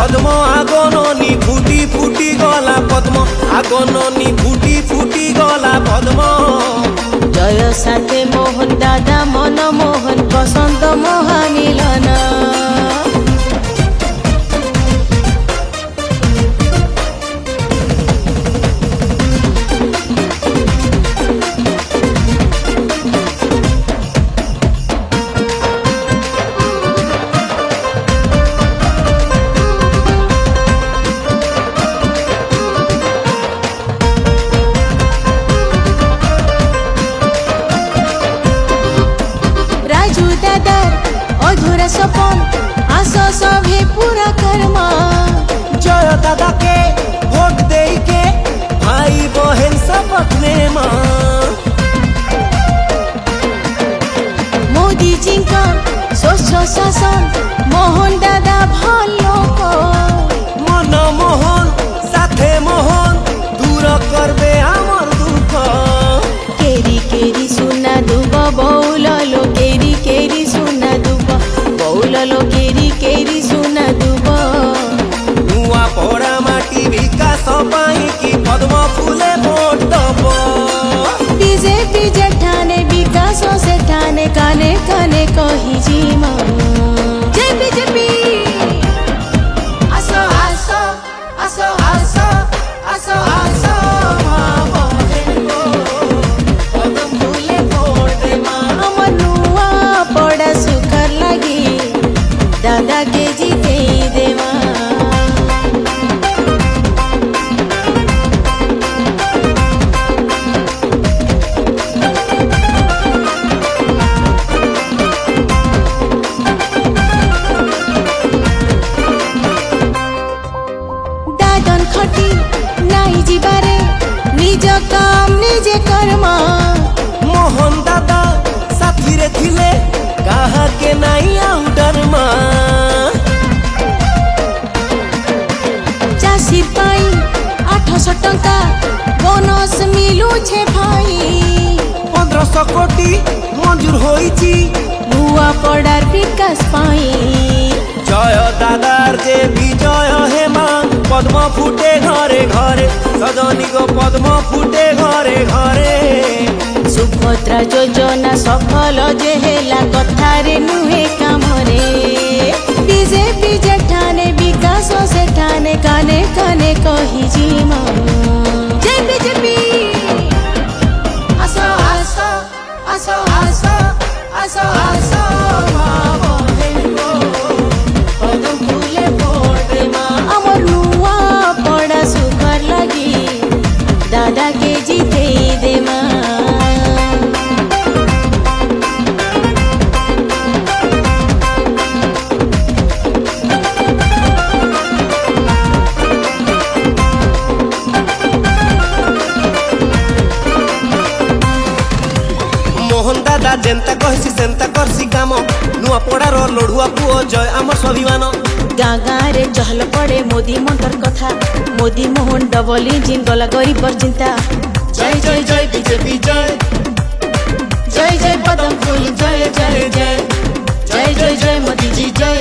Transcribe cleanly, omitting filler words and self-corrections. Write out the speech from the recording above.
পদ্ম আগননি ফুটি ফুটি গলা পদ্ম আগননি ফুটি ফুটি গলা পদ্ম জয় সাথে মোহন দাদা মনমোহন বসন্ত মহামিলন राजू दादा अधूरा सपन आसो सभी पूरा कर्मा जय दादा के भोट दे के भाई बहन शपथ नेमा मोदी जी का स्वच्छ शासन मोहन दादा भल लोक मनमोहन साथे मोहन दूर करबे आमर दुख केरी केरी सुना दुब बौल लो केरी केरी सुना दुब बौल लो केरी केरी सुना दुब नुआ पड़ा माटी विकास पाई की पद्म फूले भोट दब बीजेपी जठाने विकास से ठाने काने काने कही जीमा जय बीजेपी आसो आसो आसो आसो आसो आसो पद्म फूले भोट देमा हमर नुआ पड़ा सुखर लगी दादा के जीते देवा दादन खटी नाई जीवारे निज काम निजे कर्मा मोहन दादा साथी रे थिले कहा के नहीं आउ डरमा चाषी पाई 800 टंका बोनस मिलू छे भाई 1500 कोटी मंजूर होईची नुआ पड़ार विकास पाई जय दादार जे विजय हेमा पद्म फुटे घरे घरे सजनी गो पद्म फुटे घरे घरे सुभद्रा योजना सफल जे हेला कथारे नुहे कामरे बीजेपी जठाने विकास से ठाने काने काने कही जीमा जय बीजेपी आसो आसो आसो आसो आसो आसो पद्म फुले भोट देमा अमर नुआ पड़ा सुखर लगी दादा के जीते देमा मोहन दादा जेंता कहसी सेंता करसी काम नुआ पड़ार लड़ुआ पुओ जय आमर स्वाभिमान गाँ गाँ रे चहल पड़े मोदी मंत्र कथा मोदी मोहन डबल इंजिन गला गरीब पर चिंता जय जय जय बीजेपी जय जय जय पद्म फूल जय जय जय जय जय जय मोदी जी जय